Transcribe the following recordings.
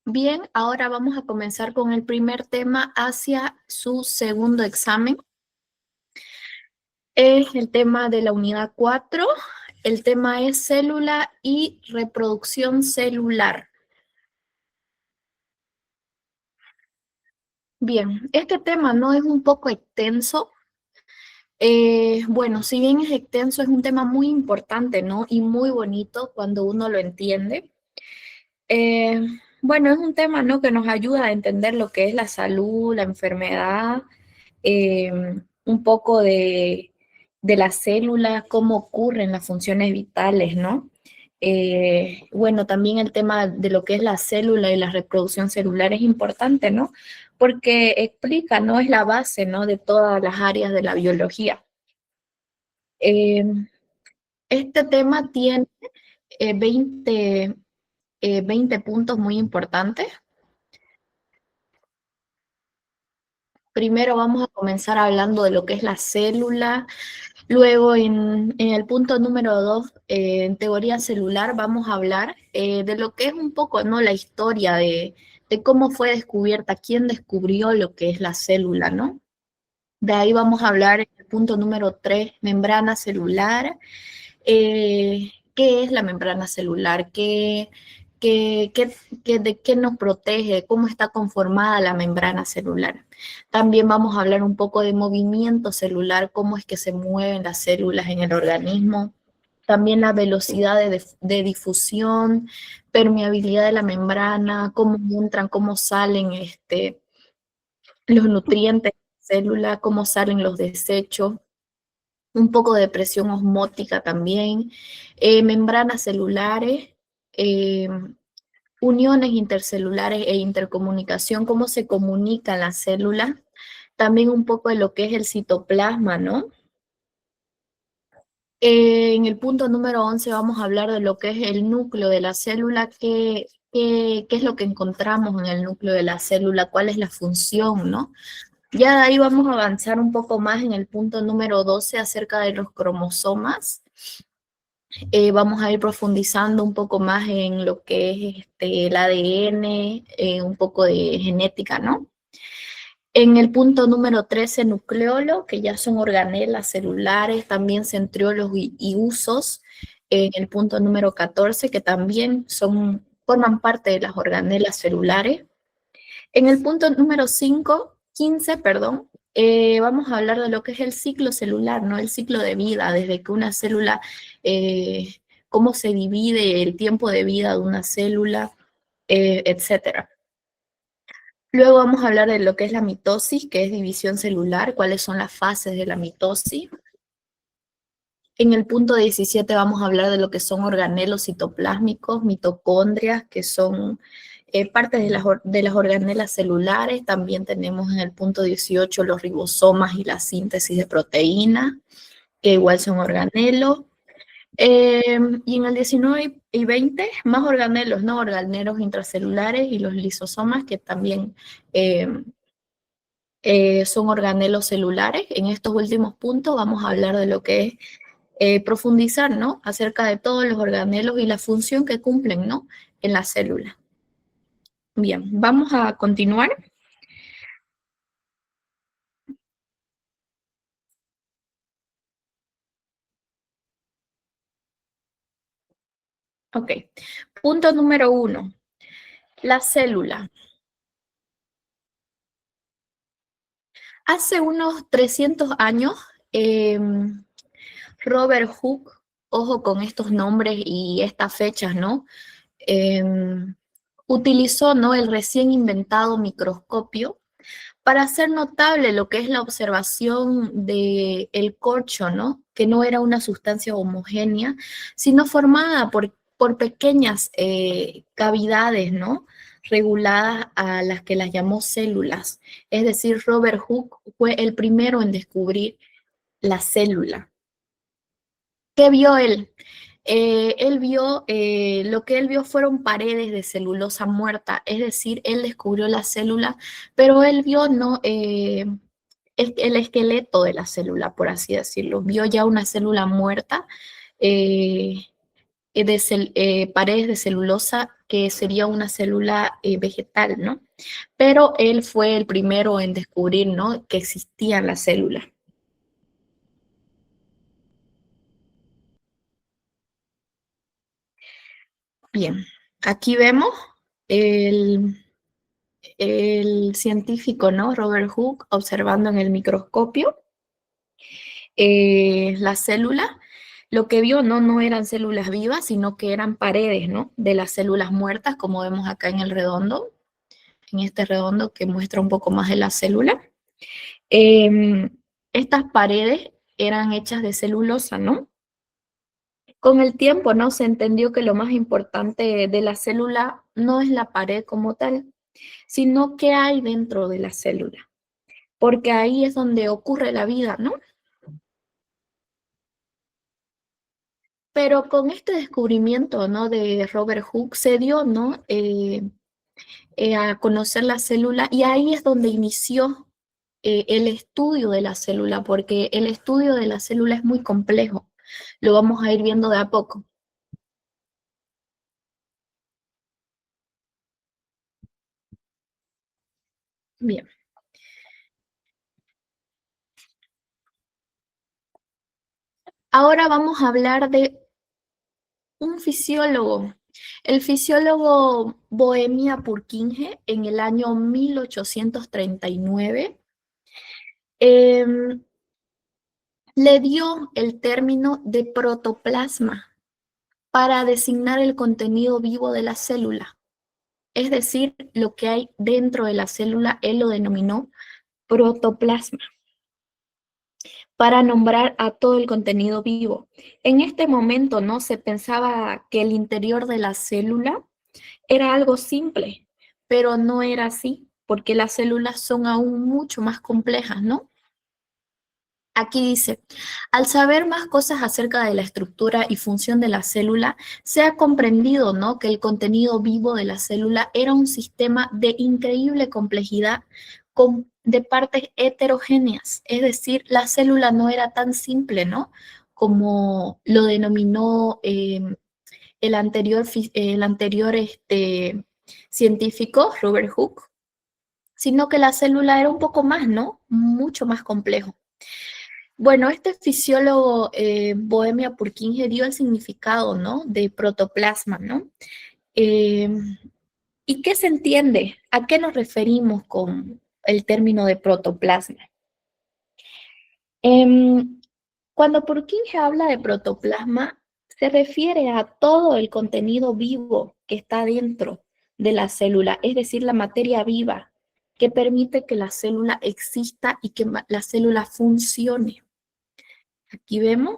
Bien, ahora vamos a comenzar con el primer tema hacia su segundo examen. Es el tema de la unidad 4. El tema es célula y reproducción celular. Bien, este tema no es un poco extenso. Bueno, si bien es extenso, es un tema muy importante, ¿no? Y muy bonito cuando uno lo entiende. Eh, bueno, es un tema, ¿no? Que nos ayuda a entender lo que es la salud, la enfermedad, eh, un poco de las células, cómo ocurren las funciones vitales, ¿no? Bueno, también el tema de lo que es la célula y la reproducción celular es importante, ¿no? Porque explica, ¿no? Es la base, ¿no? De todas las áreas de la biología. Eh, este tema tiene 20, 20 puntos muy importantes. Primero vamos a comenzar hablando de lo que es la célula. Luego, en el punto número 2, en teoría celular, vamos a hablar de lo que es un poco, ¿no? La historia de cómo fue descubierta, quién descubrió lo que es la célula, ¿no? De ahí vamos a hablar en el punto número 3, membrana celular. ¿Qué es la membrana celular? Qué, qué, ¿De qué nos protege? ¿Cómo está conformada la membrana celular? También vamos a hablar un poco de movimiento celular, cómo es que se mueven las células en el organismo. También la velocidad de difusión, permeabilidad de la membrana, cómo entran, cómo salen los nutrientes de la célula, cómo salen los desechos, un poco de presión osmótica también, membranas celulares, eh, uniones intercelulares e intercomunicación, cómo se comunican las células, también un poco de lo que es el citoplasma, ¿no? En el punto número 11 vamos a hablar de lo que es el núcleo de la célula, qué es lo que encontramos en el núcleo de la célula, cuál es la función, ¿no? Ya de ahí vamos a avanzar un poco más en el punto número 12 acerca de los cromosomas. Vamos a ir profundizando un poco más en lo que es el ADN, un poco de genética, ¿no? En el punto número 13, nucleolo, que ya son organelas celulares, también centriolos y usos. En el punto número 14, que también forman parte de las organelas celulares. En el punto número 15, perdón, vamos a hablar de lo que es el ciclo celular, ¿no? El ciclo de vida, desde que una célula, cómo se divide el tiempo de vida de una célula, etcétera. Luego vamos a hablar de lo que es la mitosis, que es división celular, cuáles son las fases de la mitosis. En el punto 17 vamos a hablar de lo que son organelos citoplásmicos, mitocondrias, que son partes de las organelas celulares. También tenemos en el punto 18 los ribosomas y la síntesis de proteínas, que igual son organelos. Y en el 19 y 20, más organelos, ¿no? Organelos intracelulares y los lisosomas, que también son organelos celulares. En estos últimos puntos vamos a hablar de lo que es profundizar, ¿no? Acerca de todos los organelos y la función que cumplen, ¿no? En la célula. Bien, vamos a continuar. Ok. Punto número 1. La célula. Hace unos 300 años, eh, Robert Hooke, ojo con estos nombres y estas fechas, ¿no? Eh, Utilizó, ¿no? El recién inventado microscopio para hacer notable lo que es la observación del corcho, ¿no? Que no era una sustancia homogénea, sino formada por pequeñas cavidades, ¿no? Reguladas a las que las llamó células. Es decir, Robert Hooke fue el primero en descubrir la célula. ¿Qué vio él? Lo que él vio fueron paredes de celulosa muerta, es decir, él descubrió la célula, pero él vio no, el esqueleto de la célula, por así decirlo, vio ya una célula muerta, paredes de celulosa que sería una célula vegetal, ¿no? Pero él fue el primero en descubrir, ¿no?, que existían las células. Bien, aquí vemos el, el científico, ¿no?, Robert Hooke, observando en el microscopio las células. Lo que vio no eran células vivas, sino que eran paredes, ¿no?, de las células muertas, como vemos acá en el redondo, en este redondo que muestra un poco más de la célula. Estas paredes eran hechas de celulosa, ¿no? Con el tiempo, ¿no?, se entendió que lo más importante de la célula no es la pared como tal, sino qué hay dentro de la célula, porque ahí es donde ocurre la vida, ¿no? Pero con este descubrimiento, ¿no?, de Robert Hooke se dio, ¿no?, a conocer la célula, y ahí es donde inició el estudio de la célula, porque el estudio de la célula es muy complejo. Lo vamos a ir viendo de a poco. Bien. Ahora vamos a hablar de un fisiólogo. El fisiólogo Bohemia Purkinje, en el año 1839, em, le dio el término de protoplasma para designar el contenido vivo de la célula. Es decir, lo que hay dentro de la célula, él lo denominó protoplasma, para nombrar a todo el contenido vivo. En este momento, ¿no?, se pensaba que el interior de la célula era algo simple, pero no era así, porque las células son aún mucho más complejas, ¿no? Aquí dice, al saber más cosas acerca de la estructura y función de la célula, se ha comprendido, ¿no?, que el contenido vivo de la célula era un sistema de increíble complejidad de partes heterogéneas. Es decir, la célula no era tan simple, ¿no?, como lo denominó el anterior científico, Robert Hooke, sino que la célula era un poco más, ¿no?, mucho más complejo. Bueno, este fisiólogo Bohemia Purkinje dio el significado, ¿no?, de protoplasma, ¿no? Eh, ¿Y qué se entiende? ¿A qué nos referimos con el término de protoplasma? Em, Cuando Purkinje habla de protoplasma, se refiere a todo el contenido vivo que está dentro de la célula, es decir, la materia viva que permite que la célula exista y que la célula funcione. Aquí vemos,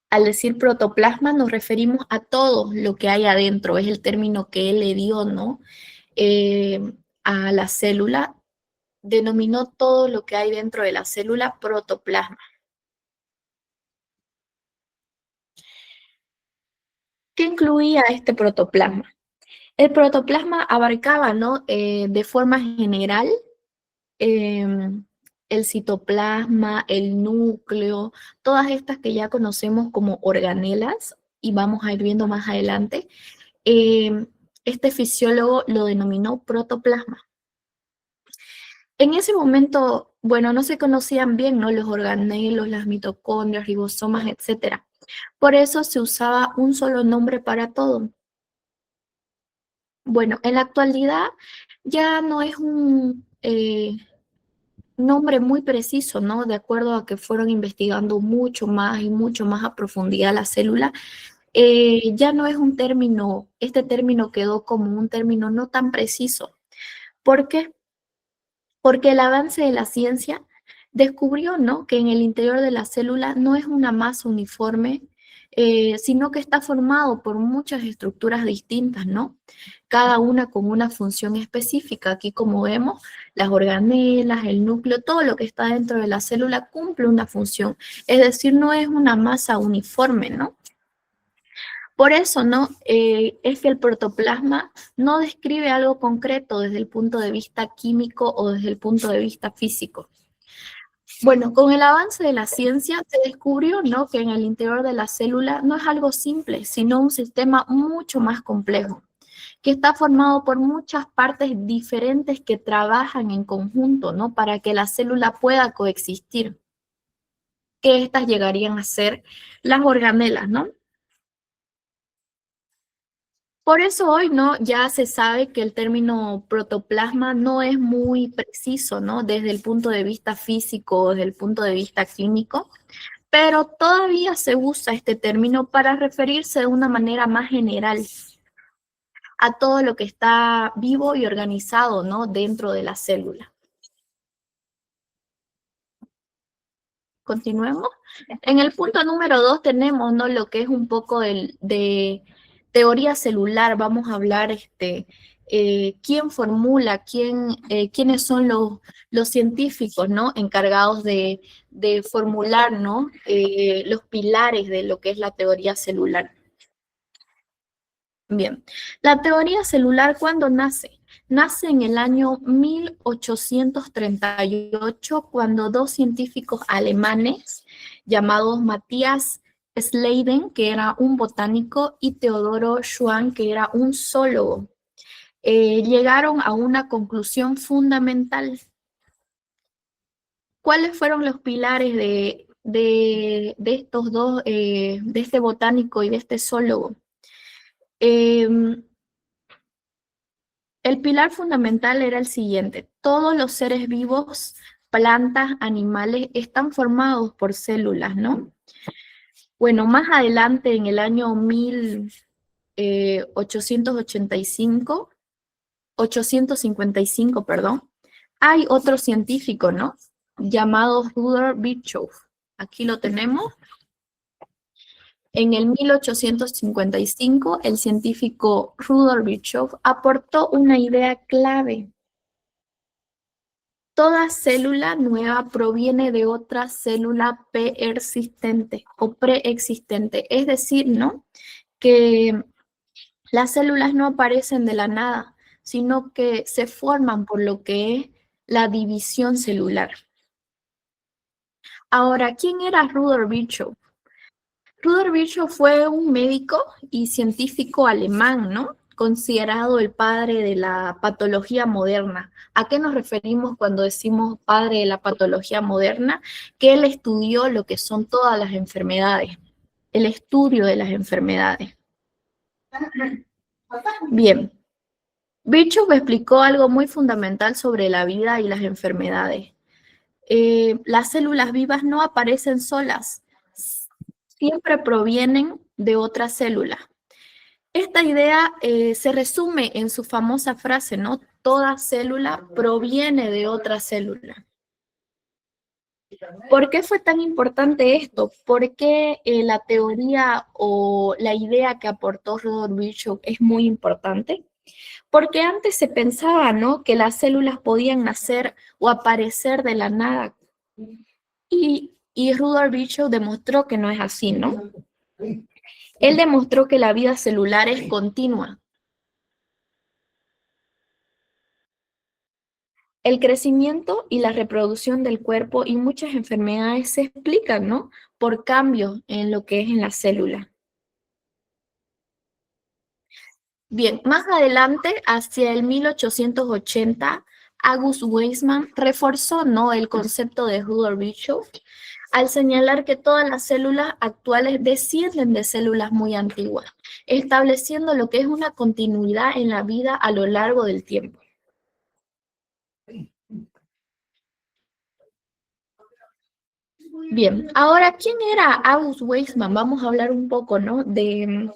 al decir protoplasma nos referimos a todo lo que hay adentro, es el término que él le dio, ¿no?, Eh, a la célula, denominó todo lo que hay dentro de la célula protoplasma. ¿Qué incluía este protoplasma? El protoplasma abarcaba, ¿no?, de forma general, em, el citoplasma, el núcleo, todas estas que ya conocemos como organelas, y vamos a ir viendo más adelante. Em, este fisiólogo lo denominó protoplasma. En ese momento, bueno, no se conocían bien, ¿no?, los organelos, las mitocondrias, ribosomas, etcétera. Por eso se usaba un solo nombre para todo. Bueno, en la actualidad ya no es un nombre muy preciso, ¿no? De acuerdo a que fueron investigando mucho más y mucho más a profundidad la célula, ya no es un término, este término quedó como un término no tan preciso. ¿Por qué? Porque el avance de la ciencia descubrió, ¿no?, que en el interior de la célula no es una masa uniforme, sino que está formado por muchas estructuras distintas, ¿no?, cada una con una función específica. Aquí, como vemos, las organelas, el núcleo, todo lo que está dentro de la célula cumple una función, es decir, no es una masa uniforme, ¿no? Por eso, ¿no?, es que el protoplasma no describe algo concreto desde el punto de vista químico o desde el punto de vista físico. Bueno, con el avance de la ciencia se descubrió, ¿no?, que en el interior de la célula no es algo simple, sino un sistema mucho más complejo. que está formado por muchas partes diferentes que trabajan en conjunto, ¿no? Para que la célula pueda coexistir, que estas llegarían a ser las organelas, ¿no? Por eso hoy, ¿no? Ya se sabe que el término protoplasma no es muy preciso, ¿no? Desde el punto de vista físico, desde el punto de vista clínico, pero todavía se usa este término para referirse de una manera más general a todo lo que está vivo y organizado, ¿no? Dentro de la célula. Continuemos. En el punto número 2 tenemos, ¿no? Lo que es un poco de teoría celular. Vamos a hablar, quién formula, quiénes son los científicos, ¿no? Encargados de formular, ¿no? Los pilares de lo que es la teoría celular. Bien, la teoría celular, ¿cuándo nace? Nace en el año 1838, cuando dos científicos alemanes llamados Matthias Schleiden, que era un botánico, y Teodoro Schwann, que era un zoólogo, llegaron a una conclusión fundamental. ¿Cuáles fueron los pilares de estos dos, de este botánico y de este zoólogo? El pilar fundamental era el siguiente: todos los seres vivos, plantas, animales, están formados por células, ¿no? Bueno, más adelante, en el año 855, perdón, hay otro científico, ¿no? Llamado Rudolf Virchow. Aquí lo tenemos. En el 1855, el científico Rudolf Virchow aportó una idea clave. Toda célula nueva proviene de otra célula persistente o preexistente. Es decir, ¿no? Que las células no aparecen de la nada, sino que se forman por lo que es la división celular. Ahora, ¿quién era Rudolf Virchow? Rudolf Virchow fue un médico y científico alemán, ¿no? Considerado el padre de la patología moderna. ¿A qué nos referimos cuando decimos padre de la patología moderna? Que él estudió lo que son todas las enfermedades, el estudio de las enfermedades. Bien, Virchow explicó algo muy fundamental sobre la vida y las enfermedades. Las células vivas no aparecen solas, siempre provienen de otra célula. Esta idea se resume en su famosa frase, ¿no? Toda célula proviene de otra célula. ¿Por qué fue tan importante esto? ¿Por qué la teoría o la idea que aportó Rudolf Virchow es muy importante? Porque antes se pensaba, ¿no? Que las células podían nacer o aparecer de la nada. Y Rudolf Virchow demostró que no es así, ¿no? Él demostró que la vida celular es continua. El crecimiento y la reproducción del cuerpo y muchas enfermedades se explican, ¿no? Por cambios en lo que es en la célula. Bien, más adelante, hacia el 1880, August Weismann reforzó, ¿no? El concepto de Rudolf Virchow al señalar que todas las células actuales descienden de células muy antiguas, estableciendo lo que es una continuidad en la vida a lo largo del tiempo. Bien, ahora, ¿quién era August Weismann? Vamos a hablar un poco, ¿no? De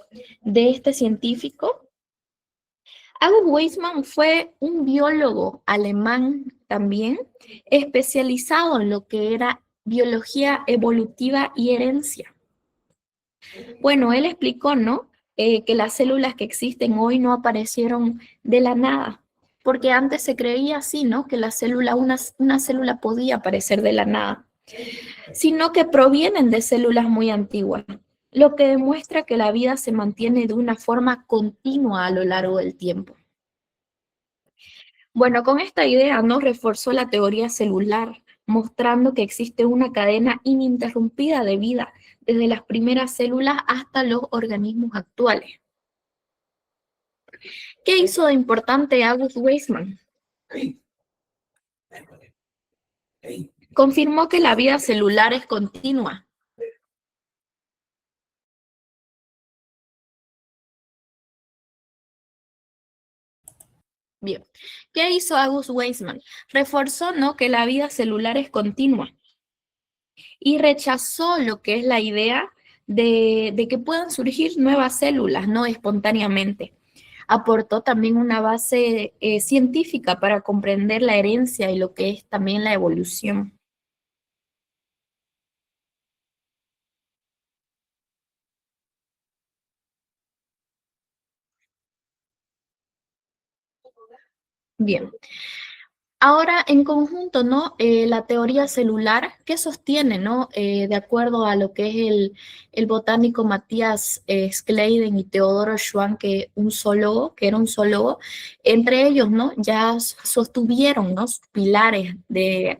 este científico. August Weismann fue un biólogo alemán también, especializado en lo que era biología evolutiva y herencia. Bueno, él explicó, ¿no? Que las células que existen hoy no aparecieron de la nada, porque antes se creía así, ¿no? Que la célula, una célula podía aparecer de la nada, sino que provienen de células muy antiguas, lo que demuestra que la vida se mantiene de una forma continua a lo largo del tiempo. Bueno, con esta idea nos reforzó la teoría celular, mostrando que existe una cadena ininterrumpida de vida, desde las primeras células hasta los organismos actuales. ¿Qué hizo de importante August Weismann? Confirmó que la vida celular es continua. Bien. ¿Qué hizo August Weismann? Reforzó, ¿no?, que la vida celular es continua y rechazó lo que es la idea de que puedan surgir nuevas células, ¿no?, espontáneamente. Aportó también una base científica para comprender la herencia y lo que es también la evolución. Bien. Ahora, en conjunto, ¿no? La teoría celular, ¿qué sostiene, ¿no? De acuerdo a lo que es el botánico Matthias Schleiden y Teodoro Schwann, que era un zoólogo, entre ellos, ¿no? Ya sostuvieron, ¿no?, sus pilares de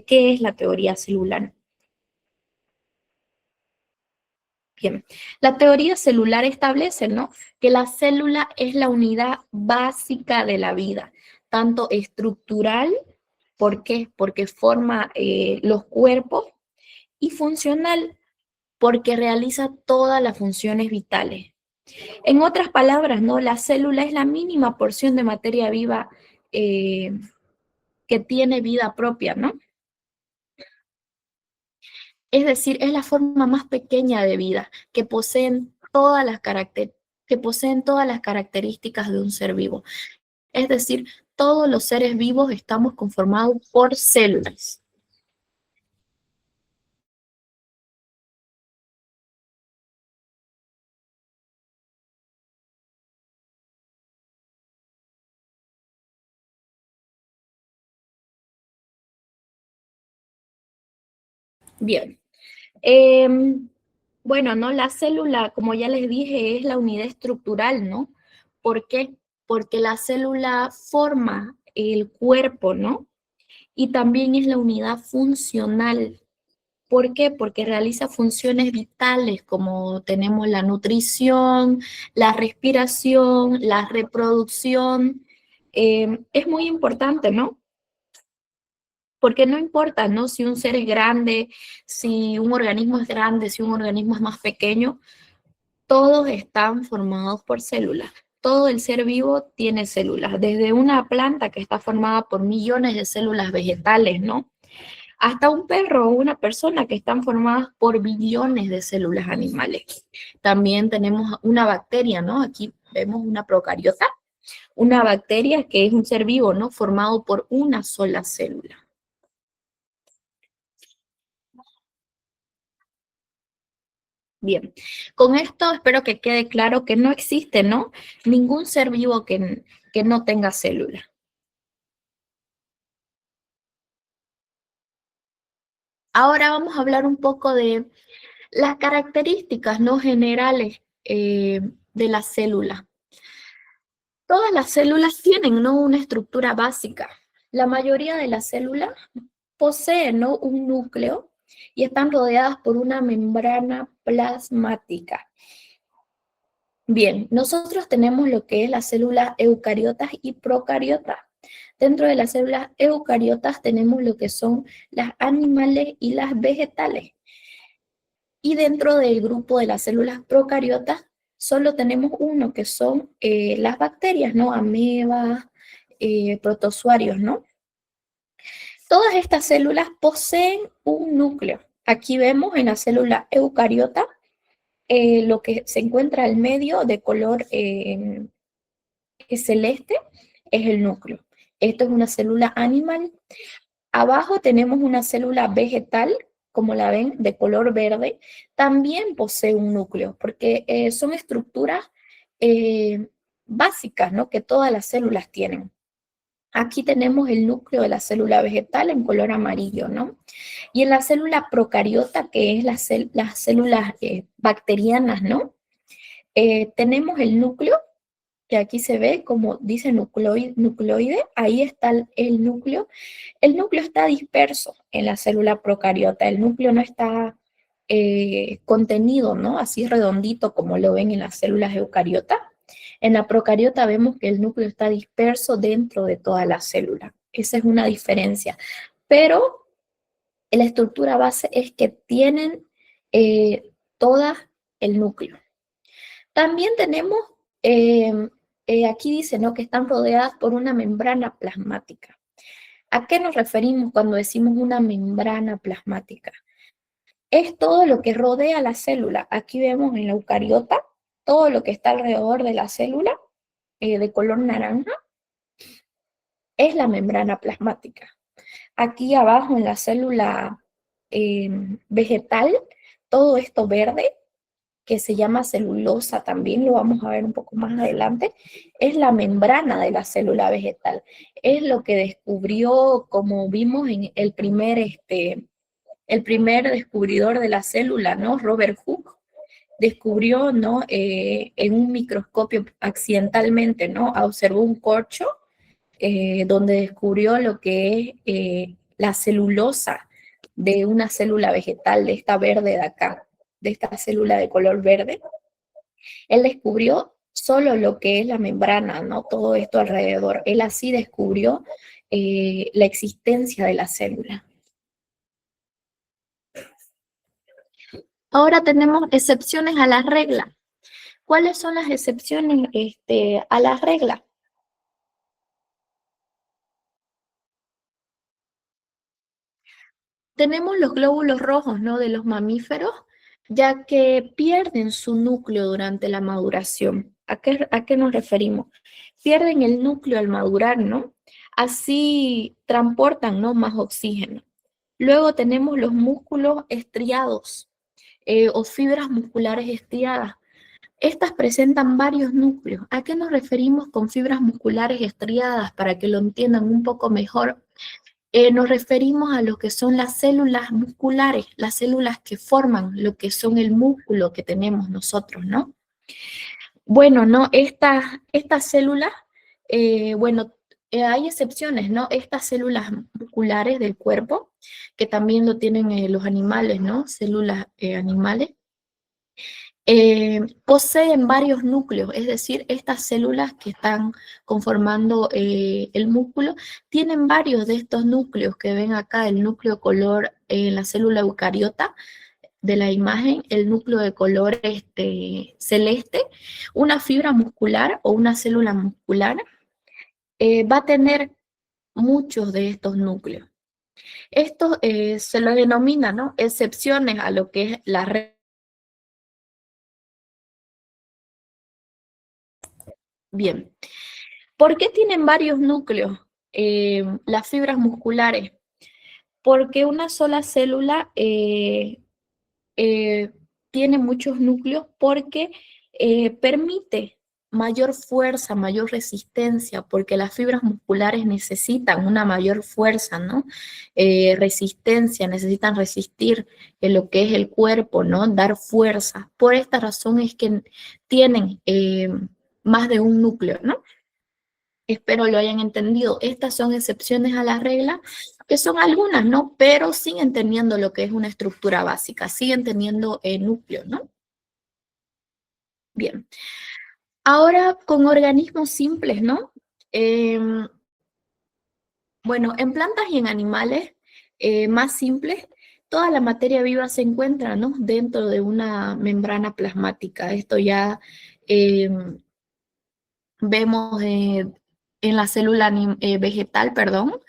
qué es la teoría celular. Bien, la teoría celular establece, ¿no?, que la célula es la unidad básica de la vida, tanto estructural. ¿Por qué? Porque forma los cuerpos, y funcional, porque realiza todas las funciones vitales. En otras palabras, ¿no?, la célula es la mínima porción de materia viva eh, que tiene vida propia, ¿no? Es decir, es la forma más pequeña de vida que poseen todas las características de un ser vivo. Es decir, todos los seres vivos estamos conformados por células. Bien. Eh, bueno, ¿no? La célula, como ya les dije, es la unidad estructural, ¿no? ¿Por qué? Porque la célula forma el cuerpo, ¿no? Y también es la unidad funcional. ¿Por qué? Porque realiza funciones vitales como tenemos la nutrición, la respiración, la reproducción. Es muy importante, ¿no? Porque no importa, ¿no?, si un ser es grande, si un organismo es grande, si un organismo es más pequeño, todos están formados por células. Todo el ser vivo tiene células, desde una planta que está formada por millones de células vegetales, ¿no?, hasta un perro o una persona que están formadas por billones de células animales. También tenemos una bacteria, ¿no? Aquí vemos una procariota, una bacteria que es un ser vivo, ¿no?, formado por una sola célula. Bien, con esto espero que quede claro que no existe, ¿no?, ningún ser vivo que no tenga célula. Ahora vamos a hablar un poco de las características no generales de la célula. Todas las células tienen, ¿no?, una estructura básica. La mayoría de las células poseen, ¿no?, un núcleo y están rodeadas por una membrana plasmática. Bien, nosotros tenemos lo que es las células eucariotas y procariotas. Dentro de las células eucariotas tenemos lo que son las animales y las vegetales. Y dentro del grupo de las células procariotas solo tenemos uno, que son las bacterias, ¿no? Amebas, protozoarios, ¿no? Todas estas células poseen un núcleo. Aquí vemos en la célula eucariota lo que se encuentra al medio de color celeste es el núcleo. Esto es una célula animal. Abajo tenemos una célula vegetal, como la ven, de color verde. También posee un núcleo, porque son estructuras eh, básicas, ¿no?, que todas las células tienen. Aquí tenemos el núcleo de la célula vegetal en color amarillo, ¿no? Y en la célula procariota, que es las células bacterianas, ¿no? Tenemos el núcleo, que aquí se ve como dice nucleoide, ahí está el núcleo. El núcleo está disperso en la célula procariota, el núcleo no está contenido, ¿no?, así redondito como lo ven en las células eucariotas. En la procariota vemos que el núcleo está disperso dentro de toda la célula. Esa es una diferencia. Pero la estructura base es que tienen todas el núcleo. También tenemos, aquí dice, ¿no?, que están rodeadas por una membrana plasmática. ¿A qué nos referimos cuando decimos una membrana plasmática? Es todo lo que rodea la célula. Aquí vemos en la eucariota todo lo que está alrededor de la célula de color naranja es la membrana plasmática. Aquí abajo en la célula vegetal, todo esto verde, que se llama celulosa también, lo vamos a ver un poco más adelante, es la membrana de la célula vegetal. Es lo que descubrió, como vimos en el primer descubridor de la célula, ¿no? Robert Hooke, descubrió, ¿no?, en un microscopio accidentalmente, ¿no?, observó un corcho donde descubrió lo que es la celulosa de una célula vegetal, de esta verde de acá, de esta célula de color verde. Él descubrió solo lo que es la membrana, ¿no?, todo esto alrededor. Él así descubrió la existencia de la célula. Ahora tenemos excepciones a la regla. ¿Cuáles son las excepciones a la regla? Tenemos los glóbulos rojos, ¿no?, de los mamíferos, ya que pierden su núcleo durante la maduración. ¿A qué nos referimos? Pierden el núcleo al madurar, ¿no? Así transportan, ¿no?, más oxígeno. Luego tenemos los músculos estriados o fibras musculares estriadas. Estas presentan varios núcleos. ¿A qué nos referimos con fibras musculares estriadas? Para que lo entiendan un poco mejor, nos referimos a lo que son las células musculares, las células que forman lo que son el músculo que tenemos nosotros, ¿no? Bueno, ¿no? Estas células, bueno, hay excepciones, ¿no? Estas células musculares del cuerpo, que también lo tienen los animales, ¿no? Células animales, poseen varios núcleos, es decir, estas células que están conformando el músculo tienen varios de estos núcleos que ven acá, el núcleo color en la célula eucariota de la imagen, el núcleo de color celeste, una fibra muscular o una célula muscular va a tener muchos de estos núcleos. Esto se lo denomina, ¿no?, excepciones a lo que es la red. Bien. ¿Por qué tienen varios núcleos las fibras musculares? Porque una sola célula eh, tiene muchos núcleos porque permite mayor fuerza, mayor resistencia, porque las fibras musculares necesitan una mayor fuerza, ¿no? Resistencia, necesitan resistir en lo que es el cuerpo, ¿no? Dar fuerza. Por esta razón es que tienen más de un núcleo, ¿no? Espero lo hayan entendido. Estas son excepciones a la regla, que son algunas, ¿no? Pero siguen teniendo lo que es una estructura básica, siguen teniendo núcleo, ¿no? Bien. Ahora con organismos simples, ¿no? Bueno, en plantas y en animales más simples, toda la materia viva se encuentra, ¿no?, dentro de una membrana plasmática. Esto ya vemos en la célula vegetal, perdón,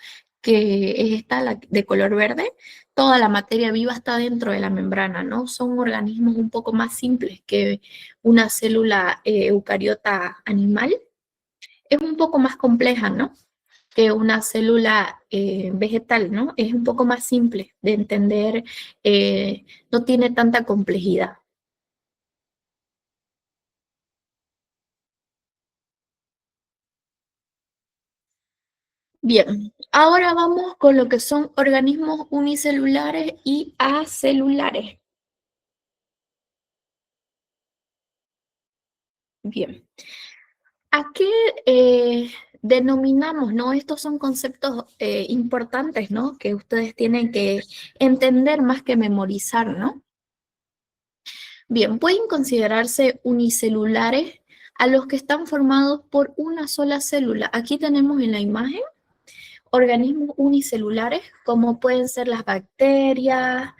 que es esta, la de color verde, toda la materia viva está dentro de la membrana, ¿no? Son organismos un poco más simples que una célula eucariota animal. Es un poco más compleja, ¿no?, que una célula vegetal, ¿no? Es un poco más simple de entender, no tiene tanta complejidad. Bien, ahora vamos con lo que son organismos unicelulares y acelulares. Bien, ¿a qué denominamos, no? Estos son conceptos importantes, ¿no?, que ustedes tienen que entender más que memorizar, ¿no? Bien, pueden considerarse unicelulares a los que están formados por una sola célula. Aquí tenemos en la imagen organismos unicelulares, como pueden ser las bacterias,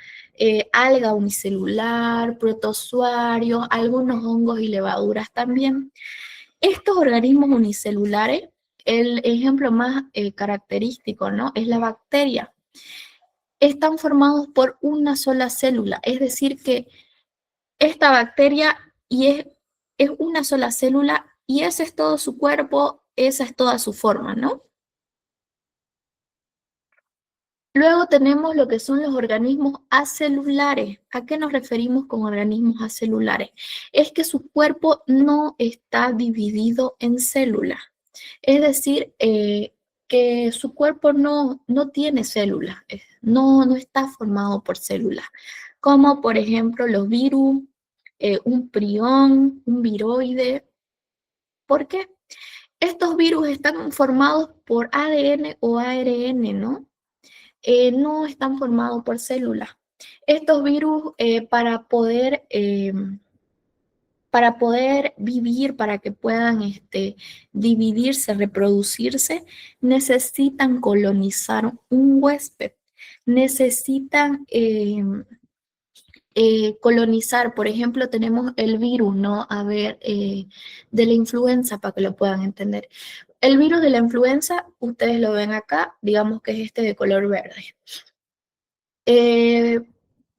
alga unicelular, protozoarios, algunos hongos y levaduras también. Estos organismos unicelulares, el ejemplo más característico, ¿no? Es la bacteria. Están formados por una sola célula, es decir que esta bacteria y es una sola célula y ese es todo su cuerpo, esa es toda su forma, ¿no? Luego tenemos lo que son los organismos acelulares. ¿A qué nos referimos con organismos acelulares? Es que su cuerpo no está dividido en células. Es decir, que su cuerpo no tiene células, no está formado por células, como por ejemplo los virus, un prión, un viroide. ¿Por qué? Estos virus están formados por ADN o ARN, ¿no? No están formados por células. Estos virus para poder vivir, para que puedan dividirse, reproducirse, necesitan colonizar un huésped, necesitan colonizar, por ejemplo, tenemos el virus, ¿no? A ver, de la influenza, para que lo puedan entender. El virus de la influenza, ustedes lo ven acá, digamos que es este de color verde. Eh,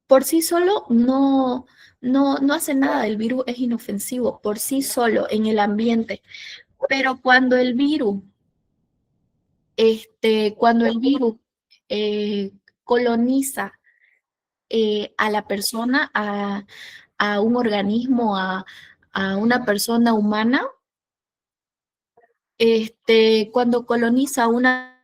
por sí solo no hace nada, el virus es inofensivo por sí solo en el ambiente, pero cuando el virus eh, coloniza a la persona, a un organismo, a una persona humana, cuando coloniza una.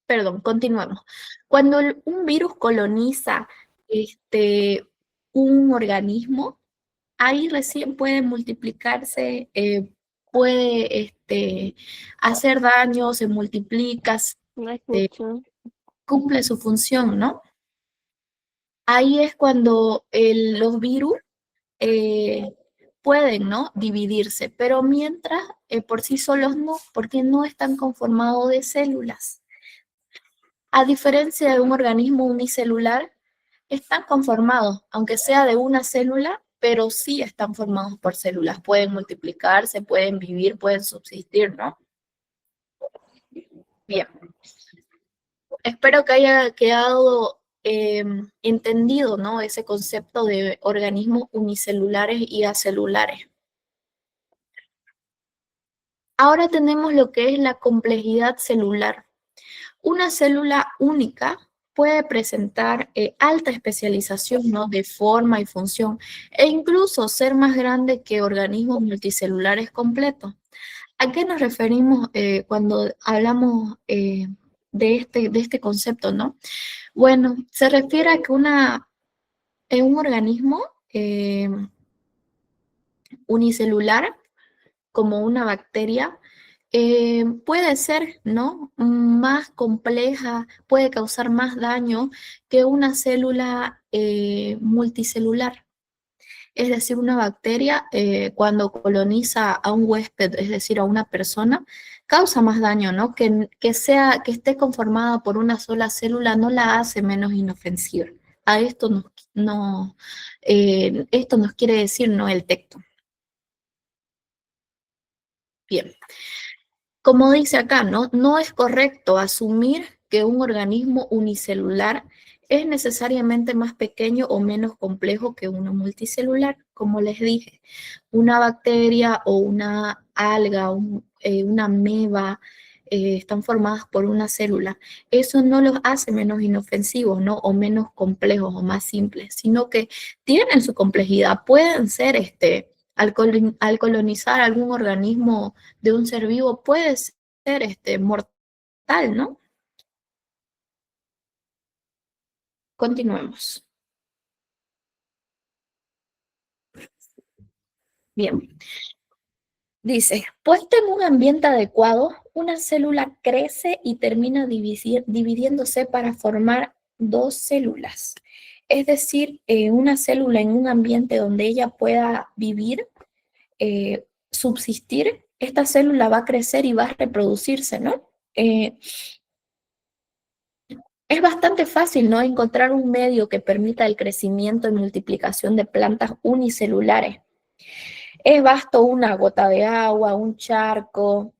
Perdón, continuemos. Cuando un virus coloniza un organismo, ahí recién puede multiplicarse, puede hacer daño, se multiplica, No escucho. cumple su función, ¿no? Ahí es cuando los virus eh, pueden, ¿no? Dividirse, pero mientras por sí solos no, porque no están conformados de células. A diferencia de un organismo unicelular, están conformados, aunque sea de una célula, pero sí están formados por células. Pueden multiplicarse, pueden vivir, pueden subsistir, ¿no? Bien, espero que haya quedado entendido, ¿no? Ese concepto de organismos unicelulares y acelulares. Ahora tenemos lo que es la complejidad celular. Una célula única puede presentar alta especialización, ¿no? De forma y función e incluso ser más grande que organismos multicelulares completos. ¿A qué nos referimos cuando hablamos de este concepto, no? Bueno, se refiere a que un organismo eh, unicelular como una bacteria, puede ser, ¿no? Más compleja, puede causar más daño que una célula multicelular. Es decir, una bacteria cuando coloniza a un huésped, es decir, a una persona, causa más daño, ¿no? Que esté conformada por una sola célula no la hace menos inofensiva. A esto esto nos quiere decir, ¿no? El texto. Bien. Como dice acá, ¿no? No es correcto asumir que un organismo unicelular es necesariamente más pequeño o menos complejo que uno multicelular. Como les dije, una bacteria o una alga, una ameba, están formadas por una célula. Eso no los hace menos inofensivos, ¿no? O menos complejos o más simples, sino que tienen su complejidad. Pueden ser, al colonizar algún organismo de un ser vivo puede ser mortal, ¿no? Continuemos. Bien. Dice, puesta en un ambiente adecuado, una célula crece y termina dividiéndose para formar dos células. Es decir, una célula en un ambiente donde ella pueda vivir, subsistir, esta célula va a crecer y va a reproducirse, ¿no? Es bastante fácil, ¿no? Encontrar un medio que permita el crecimiento y multiplicación de plantas unicelulares. Es basto una gota de agua, un charco,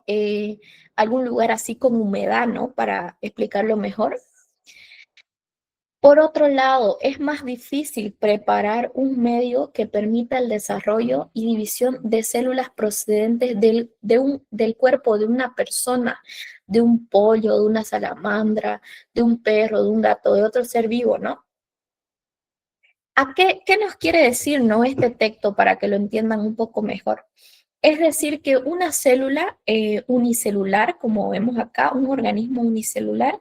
eh, algún lugar así con humedad, ¿no? Para explicarlo mejor. Por otro lado, es más difícil preparar un medio que permita el desarrollo y división de células procedentes del cuerpo de una persona, de un pollo, de una salamandra, de un perro, de un gato, de otro ser vivo, ¿no? ¿Qué nos quiere decir, no, este texto para que lo entiendan un poco mejor? Es decir, que una célula unicelular, como vemos acá, un organismo unicelular,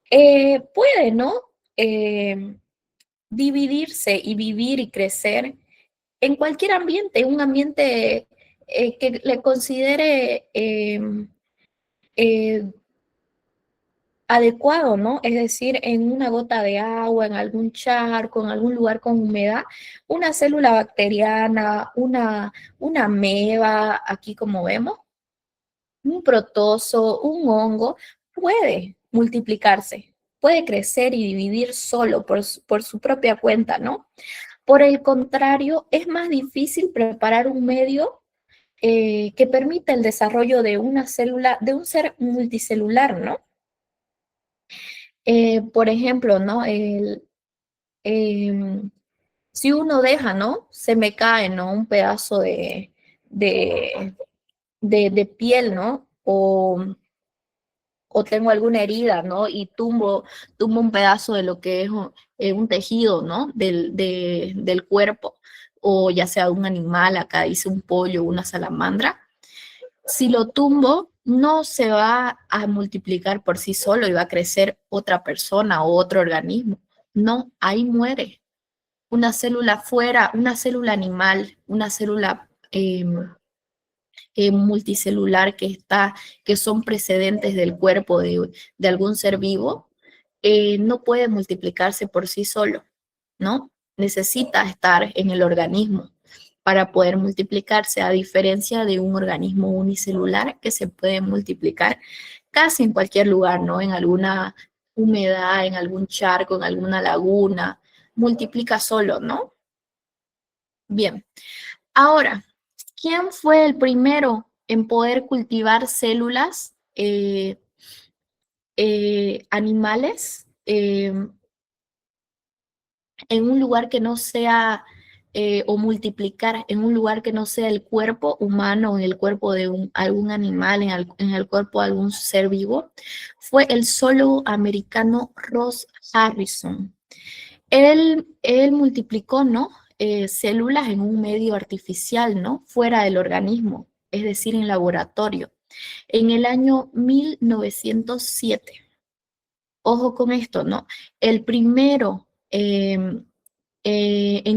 puede, ¿no? Eh, dividirse y vivir y crecer en cualquier ambiente, un ambiente que le considere eh, adecuado, ¿no? Es decir, en una gota de agua, en algún charco, en algún lugar con humedad, una célula bacteriana, una ameba, aquí como vemos, un protozo, un hongo, puede multiplicarse, puede crecer y dividir solo por su propia cuenta, ¿no? Por el contrario, es más difícil preparar un medio que permita el desarrollo de una célula, de un ser multicelular, ¿no? Por ejemplo, ¿no? Em, si uno deja, ¿no? Se me cae, ¿no? Un pedazo de, de piel, ¿no? O tengo alguna herida, ¿no? Y tumbo un pedazo de lo que es un tejido, ¿no? Del cuerpo, o ya sea un animal, acá dice un pollo, una salamandra. Si lo tumbo, no se va a multiplicar por sí solo y va a crecer otra persona o otro organismo. No, ahí muere. Una célula fuera, una célula animal, una célula multicelular que son precedentes del cuerpo de algún ser vivo, no puede multiplicarse por sí solo, ¿no? Necesita estar en el organismo para poder multiplicarse, a diferencia de un organismo unicelular que se puede multiplicar casi en cualquier lugar, ¿no? En alguna humedad, en algún charco, en alguna laguna, multiplica solo, ¿no? Bien, ahora, ¿quién fue el primero en poder cultivar células animales en un lugar que no sea, o multiplicar en un lugar que no sea el cuerpo humano, en el cuerpo de algún animal, en el cuerpo de algún ser vivo? Fue el zoólogo americano Ross Harrison. Él multiplicó, ¿no? Células en un medio artificial, ¿no? Fuera del organismo, es decir, en laboratorio, en el año 1907. Ojo con esto, ¿no? El primero en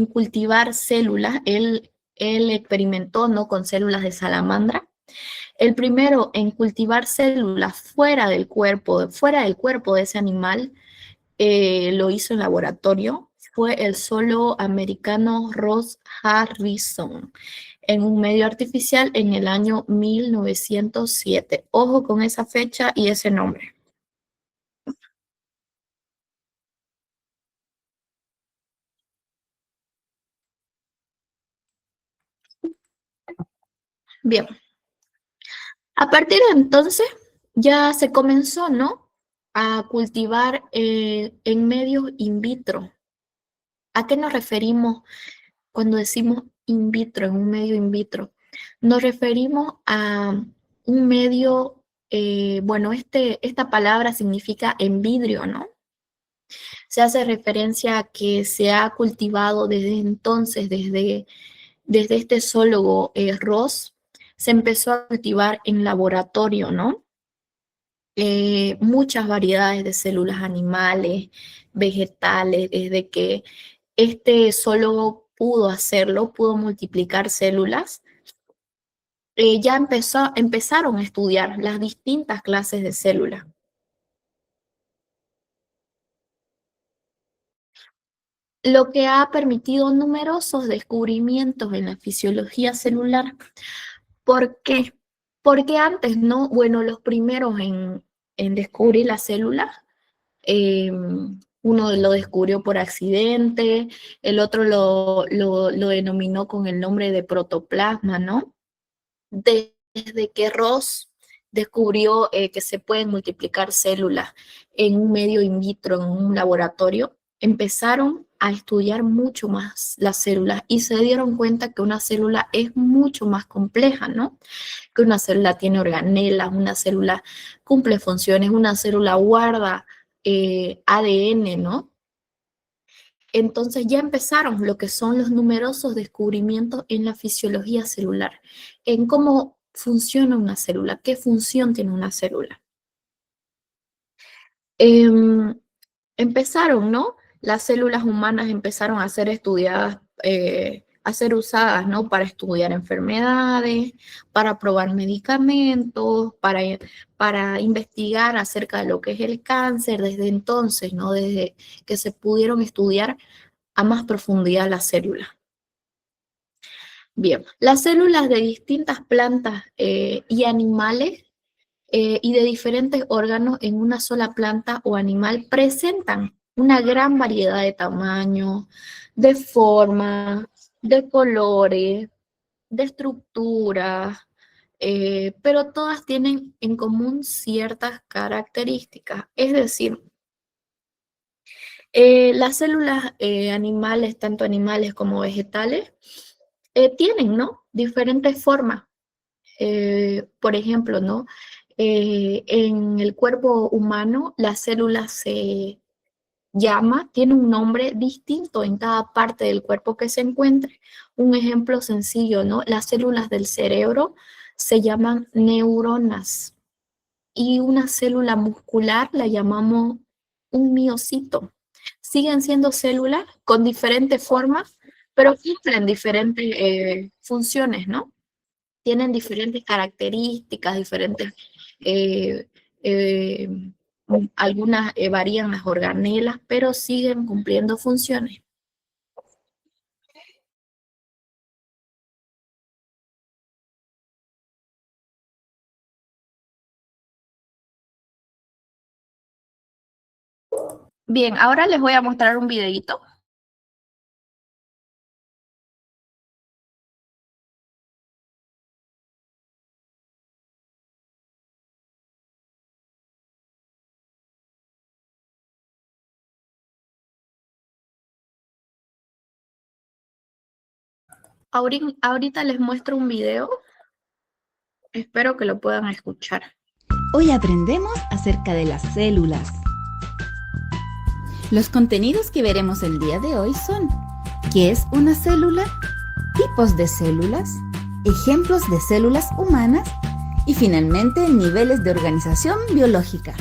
cultivar células, él experimentó, ¿no? Con células de salamandra. El primero en cultivar células fuera del cuerpo de ese animal, lo hizo en laboratorio, fue el solo americano Ross Harrison en un medio artificial en el año 1907. Ojo con esa fecha y ese nombre. Bien, a partir de entonces ya se comenzó, ¿no? A cultivar en medios in vitro. ¿A qué nos referimos cuando decimos in vitro, en un medio in vitro? Nos referimos a un medio, bueno, esta palabra significa en vidrio, ¿no? Se hace referencia a que se ha cultivado desde entonces, desde este zoólogo Ross, se empezó a cultivar en laboratorio, ¿no? Muchas variedades de células animales, vegetales, desde que este zoólogo pudo hacerlo, pudo multiplicar células. ya empezaron a estudiar las distintas clases de células. Lo que ha permitido numerosos descubrimientos en la fisiología celular. ¿Por qué? Porque antes, ¿no? Bueno, los primeros en descubrir la célula, uno lo descubrió por accidente, el otro lo denominó con el nombre de protoplasma, ¿no? Desde que Ross descubrió que se pueden multiplicar células en un medio in vitro, en un laboratorio, empezaron a estudiar mucho más las células y se dieron cuenta que una célula es mucho más compleja, ¿no? Que una célula tiene organelas, una célula cumple funciones, una célula guarda ADN, ¿no? Entonces ya empezaron lo que son los numerosos descubrimientos en la fisiología celular, en cómo funciona una célula, qué función tiene una célula. Empezaron, ¿no? Las células humanas empezaron a ser estudiadas, a ser usadas, ¿no? Para estudiar enfermedades, para probar medicamentos, para investigar acerca de lo que es el cáncer. Desde entonces, ¿no? Desde que se pudieron estudiar a más profundidad las células. Bien, las células de distintas plantas y animales y de diferentes órganos en una sola planta o animal presentan una gran variedad de tamaños, de formas, de colores, de estructuras, pero todas tienen en común ciertas características. Es decir, las células animales, tanto animales como vegetales, tienen, ¿no? Diferentes formas. Por ejemplo, ¿no? En el cuerpo humano, la célula se llama, tiene un nombre distinto en cada parte del cuerpo que se encuentre. Un ejemplo sencillo, ¿no? Las células del cerebro se llaman neuronas y una célula muscular la llamamos un miocito. Siguen siendo células con diferentes formas, pero cumplen diferentes funciones, ¿no? Tienen diferentes características, diferentes, eh, eh, algunas varían las organelas, pero siguen cumpliendo funciones. Bien, ahora les voy a mostrar un videito. Ahorita les muestro un video. Espero que lo puedan escuchar. Hoy aprendemos acerca de las células. Los contenidos que veremos el día de hoy son: ¿qué es una célula?, tipos de células, ejemplos de células humanas y finalmente niveles de organización biológica.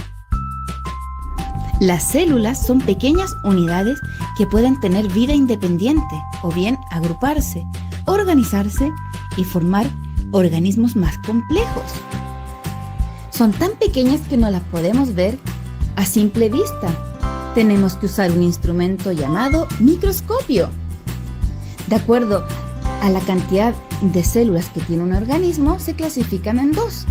Las células son pequeñas unidades que pueden tener vida independiente o bien agruparse, organizarse y formar organismos más complejos. Son tan pequeñas que no las podemos ver a simple vista. Tenemos que usar un instrumento llamado microscopio. De acuerdo a la cantidad de células que tiene un organismo, se clasifican en dos: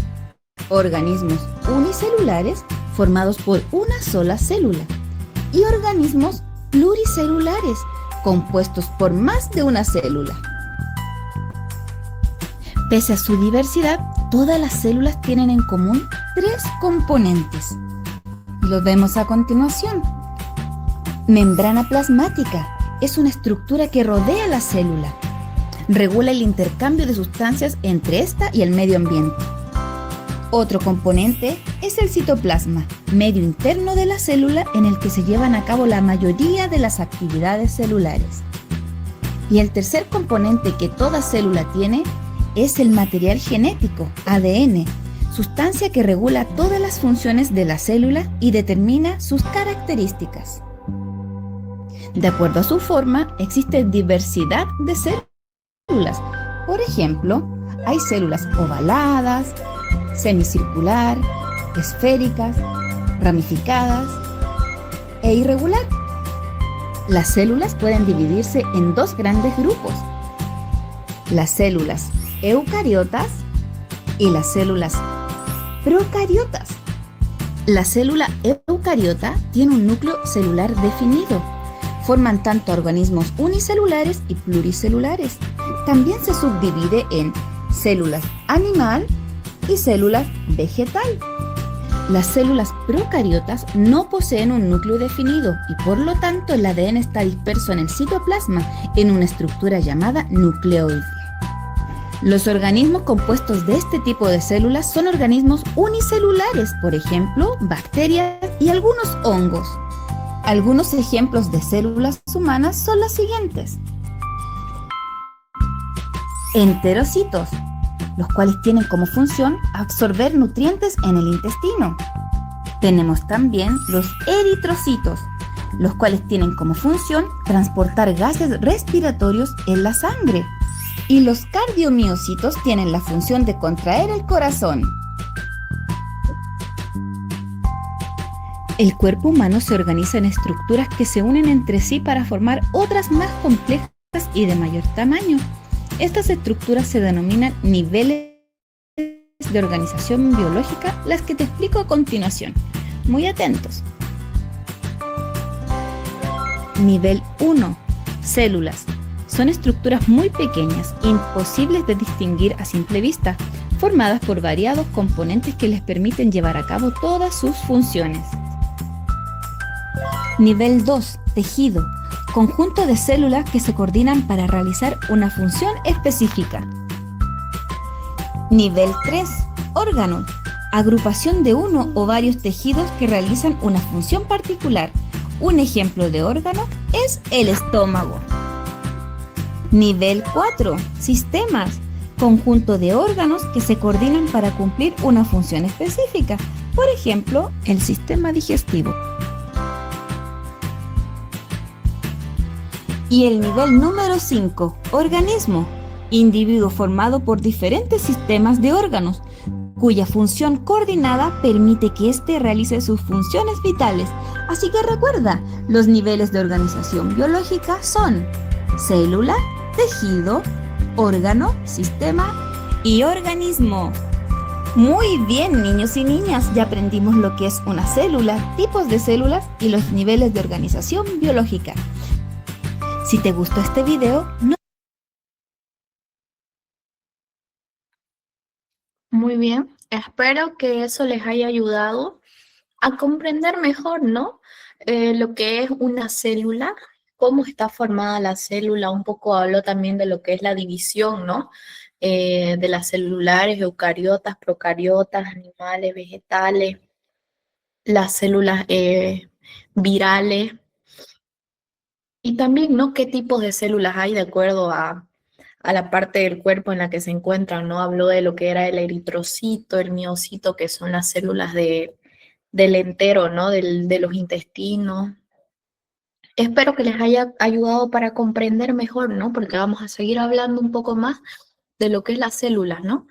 organismos unicelulares formados por una sola célula y organismos pluricelulares compuestos por más de una célula. Pese a su diversidad, todas las células tienen en común tres componentes. Los vemos a continuación. Membrana plasmática es una estructura que rodea la célula. Regula el intercambio de sustancias entre esta y el medio ambiente. Otro componente es el citoplasma, medio interno de la célula en el que se llevan a cabo la mayoría de las actividades celulares. Y el tercer componente que toda célula tiene es el material genético, ADN, sustancia que regula todas las funciones de la célula y determina sus características. De acuerdo a su forma, existe diversidad de células. Por ejemplo, hay células ovaladas, semicircular, esféricas, ramificadas e irregular. Las células pueden dividirse en dos grandes grupos: las células eucariotas y las células procariotas. La célula eucariota tiene un núcleo celular definido. Forman tanto organismos unicelulares y pluricelulares. También se subdivide en células animal y células vegetal. Las células procariotas no poseen un núcleo definido y por lo tanto el ADN está disperso en el citoplasma en una estructura llamada nucleoide. Los organismos compuestos de este tipo de células son organismos unicelulares, por ejemplo, bacterias y algunos hongos. Algunos ejemplos de células humanas son las siguientes: enterocitos, los cuales tienen como función absorber nutrientes en el intestino. Tenemos también los eritrocitos, los cuales tienen como función transportar gases respiratorios en la sangre. Y los cardiomiocitos tienen la función de contraer el corazón. El cuerpo humano se organiza en estructuras que se unen entre sí para formar otras más complejas y de mayor tamaño. Estas estructuras se denominan niveles de organización biológica, las que te explico a continuación. Muy atentos. Nivel 1. Células. Son estructuras muy pequeñas, imposibles de distinguir a simple vista, formadas por variados componentes que les permiten llevar a cabo todas sus funciones. Nivel 2. Tejido. Conjunto de células que se coordinan para realizar una función específica. Nivel 3. Órgano. Agrupación de uno o varios tejidos que realizan una función particular. Un ejemplo de órgano es el estómago. Nivel 4. Sistemas. Conjunto de órganos que se coordinan para cumplir una función específica. Por ejemplo, el sistema digestivo. Y el nivel número 5. Organismo. Individuo formado por diferentes sistemas de órganos, cuya función coordinada permite que éste realice sus funciones vitales. Así que recuerda, los niveles de organización biológica son célula, tejido, órgano, sistema y organismo. Muy bien, niños y niñas, ya aprendimos lo que es una célula, tipos de células y los niveles de organización biológica. Si te gustó este video, no... Muy bien, espero que eso les haya ayudado a comprender mejor, ¿no? Lo que es una célula, cómo está formada la célula, un poco habló también de lo que es la división, ¿no? De las celulares, eucariotas, procariotas, animales, vegetales, las células virales, y también, ¿no? ¿Qué tipos de células hay de acuerdo a la parte del cuerpo en la que se encuentran, ¿no? Habló de lo que era el eritrocito, el miocito, que son las células del entero, ¿no? De los intestinos. Espero que les haya ayudado para comprender mejor, ¿no? Porque vamos a seguir hablando un poco más de lo que es las células, ¿no?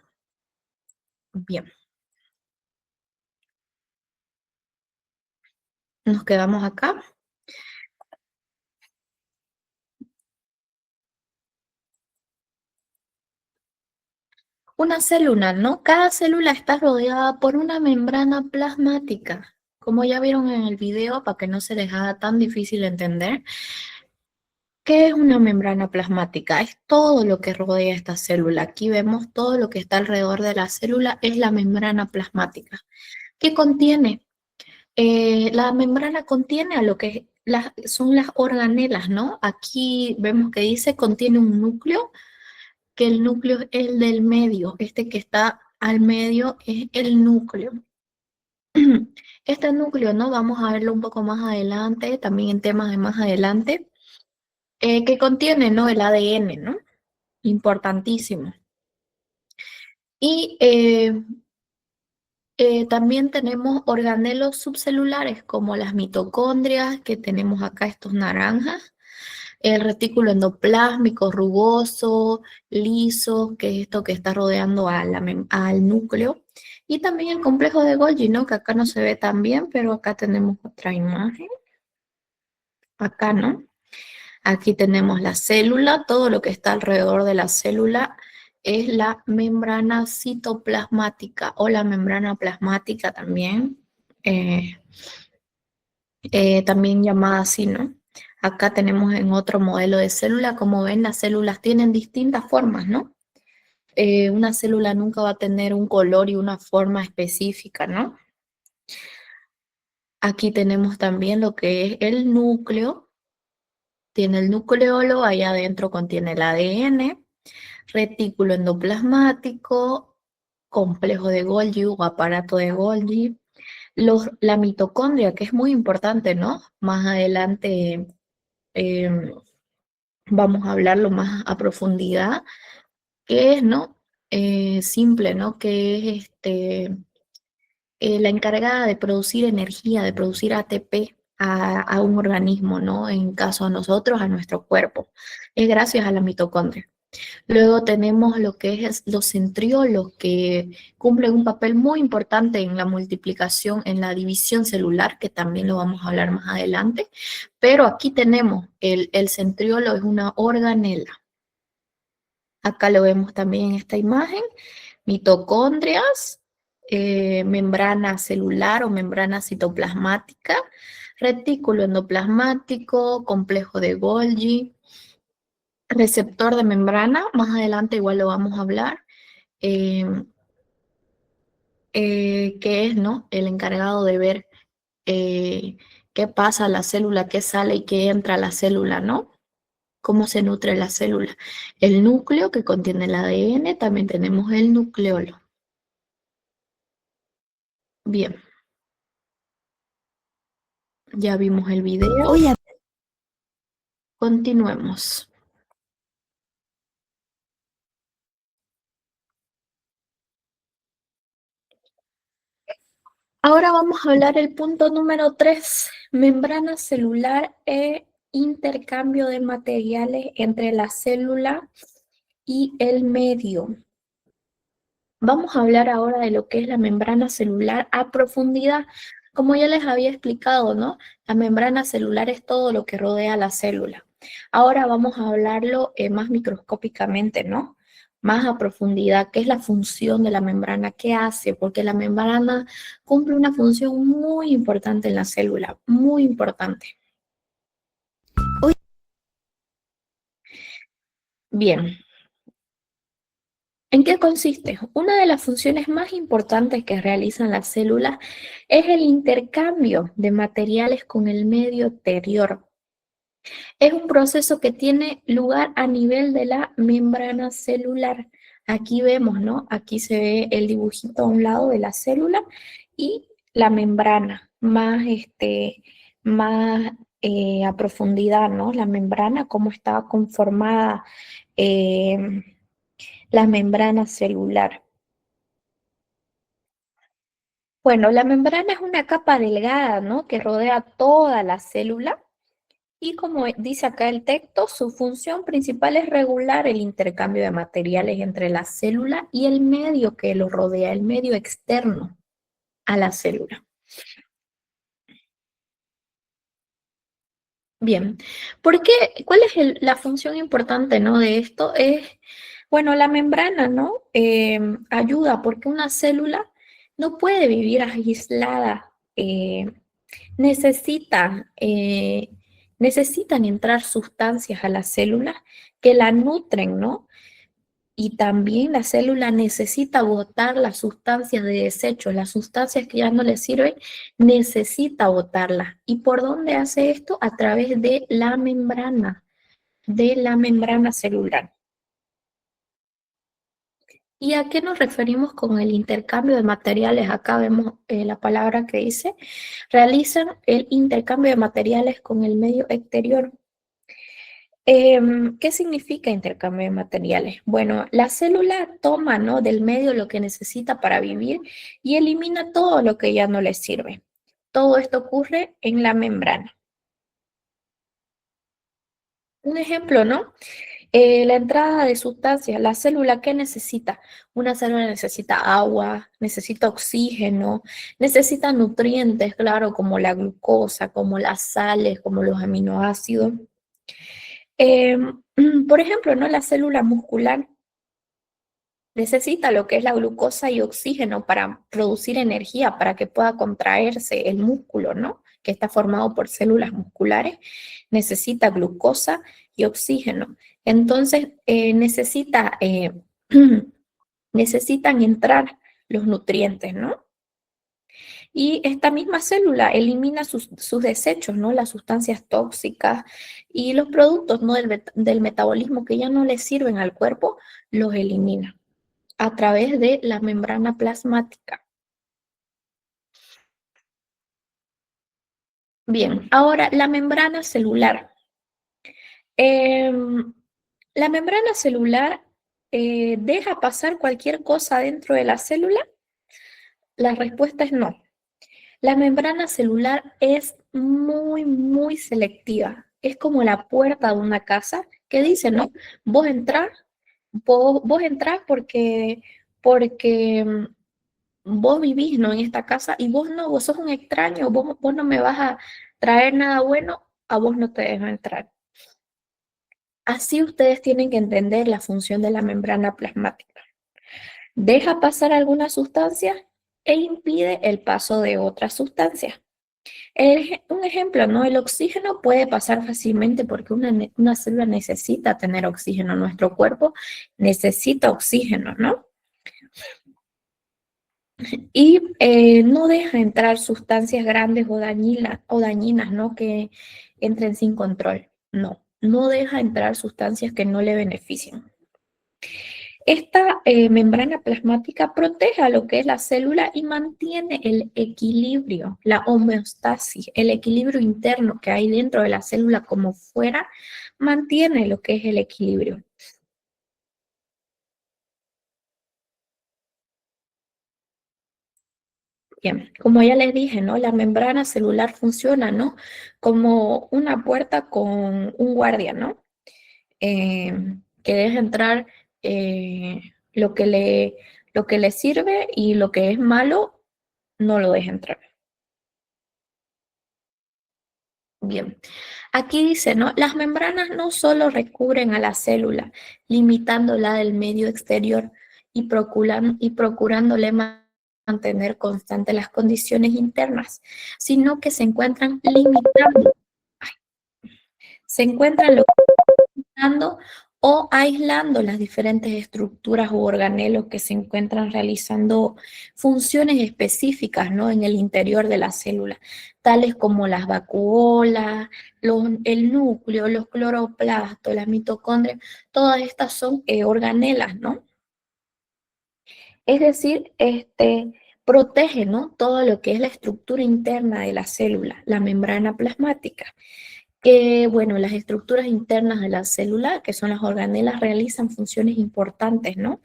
Bien. Nos quedamos acá. Una célula, ¿no? Cada célula está rodeada por una membrana plasmática. Como ya vieron en el video, para que no se les haga tan difícil entender, ¿qué es una membrana plasmática? Es todo lo que rodea esta célula. Aquí vemos todo lo que está alrededor de la célula, es la membrana plasmática. ¿Qué contiene? La membrana contiene a lo que son las organelas, ¿no? Aquí vemos que dice contiene un núcleo, que el núcleo es el del medio. Este que está al medio es el núcleo. Este núcleo, ¿no? Vamos a verlo un poco más adelante, también en temas de más adelante. Que contiene, ¿no? El ADN, ¿no? Importantísimo. Y también tenemos organelos subcelulares como las mitocondrias, que tenemos acá estos naranjas, el retículo endoplásmico rugoso, liso, que es esto que está rodeando al núcleo, y también el complejo de Golgi, ¿no? Que acá no se ve tan bien, pero acá tenemos otra imagen, acá, ¿no? Aquí tenemos la célula, todo lo que está alrededor de la célula es la membrana citoplasmática o la membrana plasmática también, eh, también llamada así, ¿no? Acá tenemos en otro modelo de célula, como ven, las células tienen distintas formas, ¿no? Una célula nunca va a tener un color y una forma específica, ¿no? Aquí tenemos también lo que es el núcleo, tiene el nucleolo, ahí adentro contiene el ADN, retículo endoplasmático, complejo de Golgi o aparato de Golgi, la mitocondria, que es muy importante, ¿no? Más adelante eh, vamos a hablarlo más a profundidad, que es, ¿no? Simple, ¿no? Que es la encargada de producir energía, de producir ATP a un organismo, ¿no? En caso a nosotros, a nuestro cuerpo. Es gracias a la mitocondria. Luego tenemos lo que es los centriolos, que cumplen un papel muy importante en la multiplicación, en la división celular, que también lo vamos a hablar más adelante. Pero aquí tenemos el centriolo, es una organela. Acá lo vemos también en esta imagen, mitocondrias, membrana celular o membrana citoplasmática, retículo endoplasmático, complejo de Golgi, receptor de membrana, más adelante igual lo vamos a hablar, eh, que es, ¿no? El encargado de ver qué pasa a la célula, qué sale y qué entra a la célula, ¿no? Cómo se nutre la célula. El núcleo que contiene el ADN, también tenemos el nucleolo. Bien, ya vimos el video. Oye, Continuemos. Ahora vamos a hablar el punto número 3, membrana celular e intercambio de materiales entre la célula y el medio. Vamos a hablar ahora de lo que es la membrana celular a profundidad. Como ya les había explicado, ¿no? La membrana celular es todo lo que rodea la célula. Ahora vamos a hablarlo más microscópicamente, ¿no? Más a profundidad, qué es la función de la membrana, qué hace, porque la membrana cumple una función muy importante en la célula, muy importante. Oye. Bien, ¿en qué consiste? Una de las funciones más importantes que realizan las células es el intercambio de materiales con el medio exterior. Es un proceso que tiene lugar a nivel de la membrana celular. Aquí vemos, ¿no? Aquí se ve el dibujito a un lado de la célula y la membrana, más a profundidad, ¿no? La membrana, cómo está conformada eh, la membrana celular. Bueno, la membrana es una capa delgada, ¿no? Que rodea toda la célula. Y como dice acá el texto, su función principal es regular el intercambio de materiales entre la célula y el medio que lo rodea, el medio externo a la célula. Bien, ¿por qué? ¿Cuál es la función importante, ¿no? De esto? Bueno, la membrana, ¿no? Ayuda porque una célula no puede vivir aislada. Necesita, eh, necesitan entrar sustancias a la célula que la nutren, ¿no? Y también la célula necesita botar las sustancias de desecho, las sustancias que ya no le sirven, necesita botarlas. ¿Y por dónde hace esto? A través de la membrana celular. ¿Y a qué nos referimos con el intercambio de materiales? Acá vemos la palabra que dice, realizan el intercambio de materiales con el medio exterior. ¿Qué significa intercambio de materiales? Bueno, la célula toma, ¿no? Del medio lo que necesita para vivir y elimina todo lo que ya no le sirve. Todo esto ocurre en la membrana. Un ejemplo, ¿no? La entrada de sustancias, la célula, ¿qué necesita? Una célula necesita agua, necesita oxígeno, necesita nutrientes, claro, como la glucosa, como las sales, como los aminoácidos. Por ejemplo, ¿no? La célula muscular necesita lo que es la glucosa y oxígeno para producir energía, para que pueda contraerse el músculo, ¿no? Que está formado por células musculares, necesita glucosa y oxígeno. Entonces, necesitan entrar los nutrientes, ¿no? Y esta misma célula elimina sus desechos, ¿no? Las sustancias tóxicas y los productos, ¿no? del metabolismo que ya no le sirven al cuerpo, los elimina a través de la membrana plasmática. Bien, ahora la membrana celular. Em, la membrana celular deja pasar cualquier cosa dentro de la célula. La respuesta es no. La membrana celular es muy, muy selectiva. Es como la puerta de una casa que dice, ¿no? Vos entrás, vos entrás porque vos vivís, ¿no? En esta casa y vos no, vos sos un extraño, vos no me vas a traer nada bueno, a vos no te dejo entrar. Así ustedes tienen que entender la función de la membrana plasmática. Deja pasar algunas sustancias e impide el paso de otras sustancias. Un ejemplo, ¿no? El oxígeno puede pasar fácilmente porque una célula necesita tener oxígeno. Nuestro cuerpo necesita oxígeno, ¿no? Y no deja entrar sustancias grandes o dañinas, ¿no? Que entren sin control. No deja entrar sustancias que no le beneficien. Esta membrana plasmática protege a lo que es la célula y mantiene el equilibrio, la homeostasis, el equilibrio interno que hay dentro de la célula como fuera, mantiene lo que es el equilibrio. Bien, como ya les dije, ¿no? La membrana celular funciona, ¿no? Como una puerta con un guardia, ¿no? Que deja entrar lo que le sirve y lo que es malo no lo deja entrar. Bien, aquí dice, ¿no? Las membranas no solo recubren a la célula, limitándola del medio exterior y procurándole mantener constantes las condiciones internas, sino que se encuentran limitando o aislando las diferentes estructuras u organelos que se encuentran realizando funciones específicas, ¿no? En el interior de la célula, tales como las vacuolas, el núcleo, los cloroplastos, las mitocondrias, todas estas son organelas, ¿no? Es decir, protege, ¿no? Todo lo que es la estructura interna de la célula, la membrana plasmática. Bueno, las estructuras internas de la célula, que son las organelas, realizan funciones importantes, ¿no?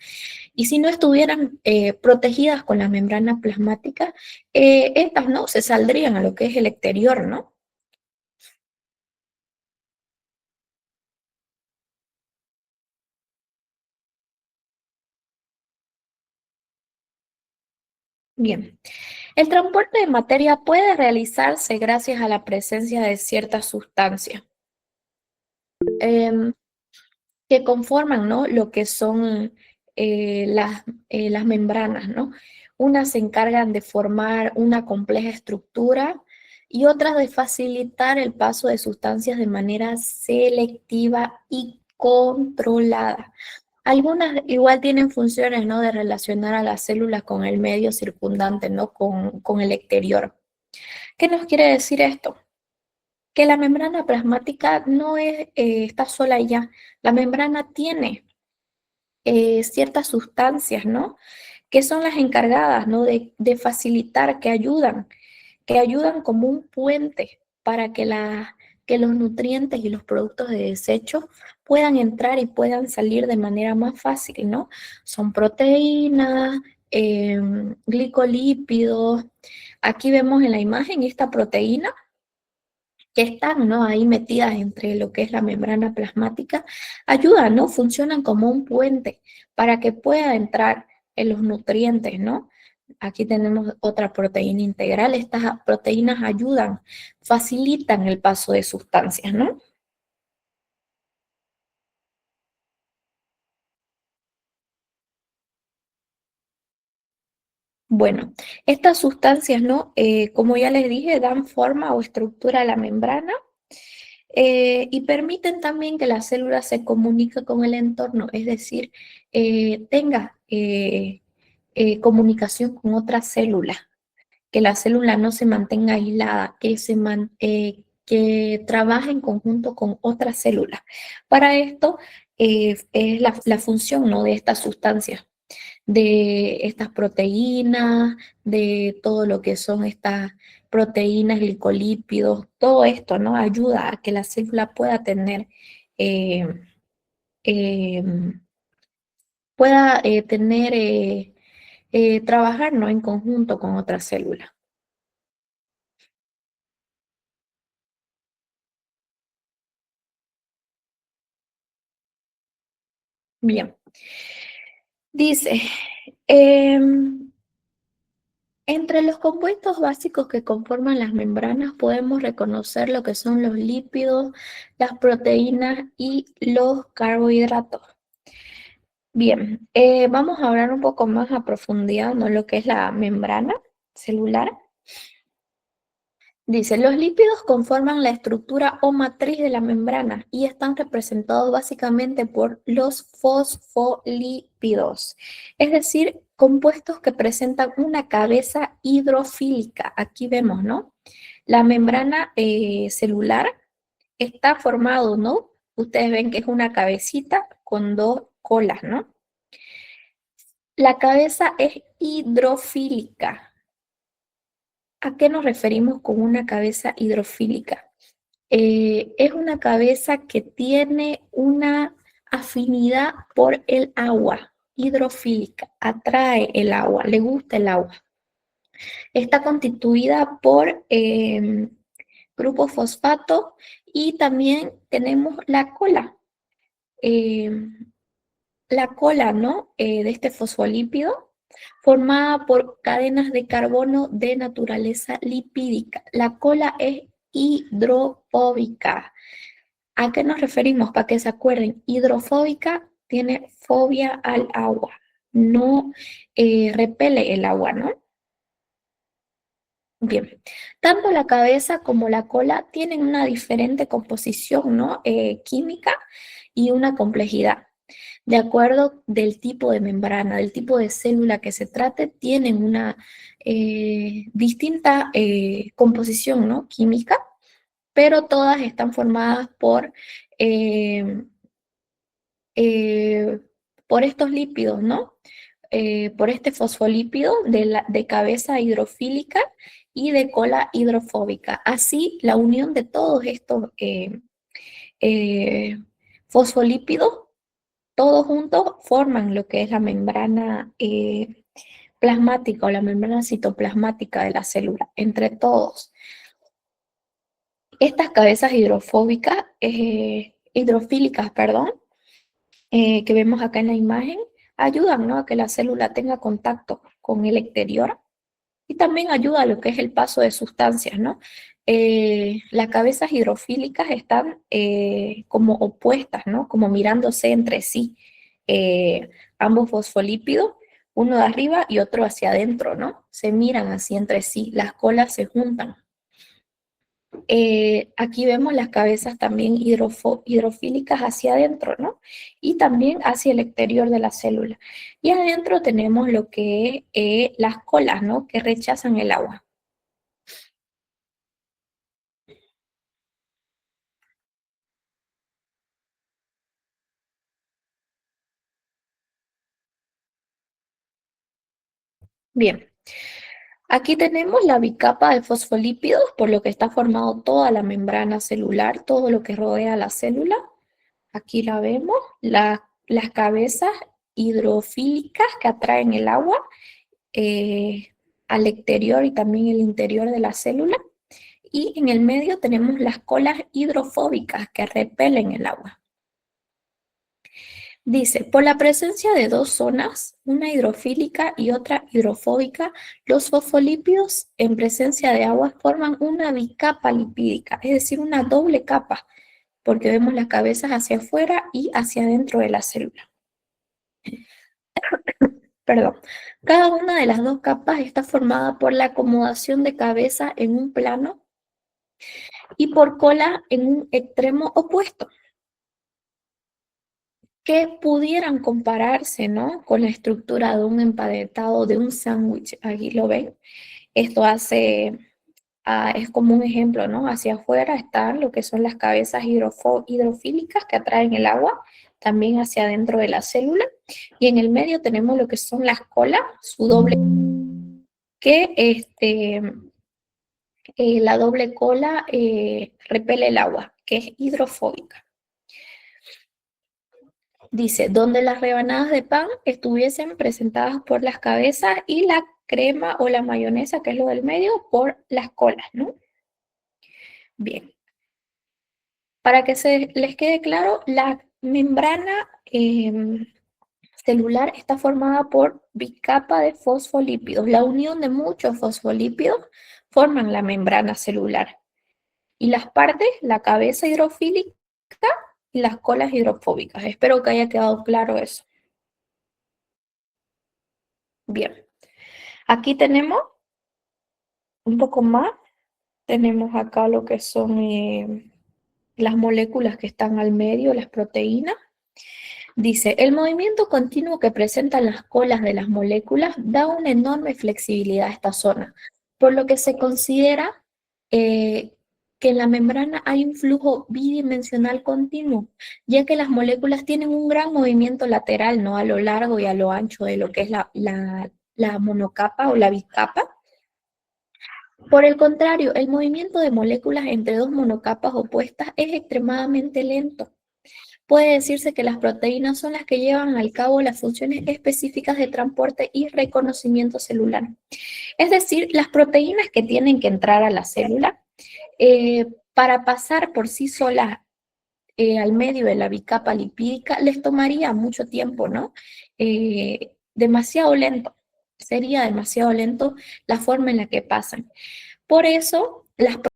Y si no estuvieran protegidas con la membrana plasmática, estas no se saldrían a lo que es el exterior, ¿no? Bien, el transporte de materia puede realizarse gracias a la presencia de ciertas sustancias. Em, que conforman, ¿no? Lo que son las membranas, ¿no? Unas se encargan de formar una compleja estructura y otras de facilitar el paso de sustancias de manera selectiva y controlada. Algunas igual tienen funciones, ¿no? De relacionar a las células con el medio circundante, ¿no? Con el exterior. ¿Qué nos quiere decir esto? Que la membrana plasmática no está sola ya. La membrana tiene ciertas sustancias, ¿no? Que son las encargadas, ¿no? De facilitar, que ayudan como un puente para que los nutrientes y los productos de desecho puedan entrar y puedan salir de manera más fácil, ¿no? Son proteínas, glicolípidos. Aquí vemos en la imagen esta proteína que están, ¿no?, ahí metidas entre lo que es la membrana plasmática, ayudan, ¿no? Funcionan como un puente para que pueda entrar en los nutrientes, ¿no? Aquí tenemos otra proteína integral. Estas proteínas ayudan, facilitan el paso de sustancias, ¿no? Bueno, estas sustancias, ¿no? Como ya les dije, dan forma o estructura a la membrana. Y permiten también que la célula se comunique con el entorno, es decir, tenga comunicación con otras células, que la célula no se mantenga aislada, que trabaje en conjunto con otras células. Para esto es la función, ¿no?, de estas sustancias, de estas proteínas, de todo lo que son estas proteínas, glicolípidos, todo esto, ¿no? Ayuda a que la célula pueda tener, eh, eh, trabajar, ¿no?, en conjunto con otras células. Bien, dice, em, entre los compuestos básicos que conforman las membranas podemos reconocer lo que son los lípidos, las proteínas y los carbohidratos. Bien, vamos a hablar un poco más a profundidad, ¿no?, lo que es la membrana celular. Dice, los lípidos conforman la estructura o matriz de la membrana y están representados básicamente por los fosfolípidos, es decir, compuestos que presentan una cabeza hidrofílica. Aquí vemos, ¿no? La membrana celular está formado, ¿no? Ustedes ven que es una cabecita con dos colas, ¿no? La cabeza es hidrofílica. ¿A qué nos referimos con una cabeza hidrofílica? Es una cabeza que tiene una afinidad por el agua, hidrofílica, atrae el agua, le gusta el agua. Está constituida por grupo fosfato y también tenemos la cola. La cola, ¿no?, de este fosfolípido, formada por cadenas de carbono de naturaleza lipídica. La cola es hidrofóbica. ¿A qué nos referimos? Para que se acuerden, hidrofóbica tiene fobia al agua, no repele el agua, ¿no? Bien, tanto la cabeza como la cola tienen una diferente composición, ¿no?, química y una complejidad. De acuerdo del tipo de membrana, del tipo de célula que se trate, tienen una distinta composición, ¿no?, química, pero todas están formadas eh, por estos lípidos, ¿no? Por este fosfolípido de cabeza hidrofílica y de cola hidrofóbica. Así, la unión de todos estos eh, fosfolípidos, todos juntos, forman lo que es la membrana plasmática o la membrana citoplasmática de la célula, entre todos. Estas cabezas hidrofílicas, perdón, que vemos acá en la imagen, ayudan, ¿no?, a que la célula tenga contacto con el exterior y también ayuda a lo que es el paso de sustancias, ¿no? Las cabezas hidrofílicas están como opuestas, ¿no?, como mirándose entre sí. Ambos fosfolípidos, uno de arriba y otro hacia adentro, ¿no? Se miran así entre sí, las colas se juntan. Aquí vemos las cabezas también hidrofílicas hacia adentro, ¿no? Y también hacia el exterior de la célula. Y adentro tenemos lo que es las colas, ¿no?, que rechazan el agua. Bien, aquí tenemos la bicapa de fosfolípidos, por lo que está formado toda la membrana celular, todo lo que rodea a la célula. Aquí la vemos, las cabezas hidrofílicas que atraen el agua al exterior y también el interior de la célula. Y en el medio tenemos las colas hidrofóbicas que repelen el agua. Dice, por la presencia de dos zonas, una hidrofílica y otra hidrofóbica, los fosfolípidos en presencia de agua forman una bicapa lipídica, es decir, una doble capa, porque vemos las cabezas hacia afuera y hacia adentro de la célula. Perdón. Cada una de las dos capas está formada por la acomodación de cabeza en un plano y por cola en un extremo opuesto, que pudieran compararse, ¿no?, con la estructura de un empanetado, de un sándwich. Aquí lo ven. Esto es como un ejemplo, ¿no? Hacia afuera están lo que son las cabezas hidrofílicas que atraen el agua, también hacia adentro de la célula. Y en el medio tenemos lo que son las colas, su doble, que la doble cola repele el agua, que es hidrofóbica. Dice, donde las rebanadas de pan estuviesen presentadas por las cabezas y la crema o la mayonesa, que es lo del medio, por las colas, ¿no? Bien. Para que se les quede claro, la membrana celular está formada por bicapa de fosfolípidos. La unión de muchos fosfolípidos forman la membrana celular. Y las partes, la cabeza hidrofílica y las colas hidrofóbicas. Espero que haya quedado claro eso. Bien. Aquí tenemos un poco más. Tenemos acá lo que son las moléculas que están al medio, las proteínas. Dice, el movimiento continuo que presentan las colas de las moléculas da una enorme flexibilidad a esta zona, por lo que se considera que en la membrana hay un flujo bidimensional continuo, ya que las moléculas tienen un gran movimiento lateral, ¿no?, a lo largo y a lo ancho de lo que es la monocapa o la bicapa. Por el contrario, el movimiento de moléculas entre dos monocapas opuestas es extremadamente lento. Puede decirse que las proteínas son las que llevan al cabo las funciones específicas de transporte y reconocimiento celular. Es decir, las proteínas que tienen que entrar a la célula, para pasar por sí solas al medio de la bicapa lipídica, les tomaría mucho tiempo, ¿no? Demasiado lento. Sería demasiado lento la forma en la que pasan. Por eso, las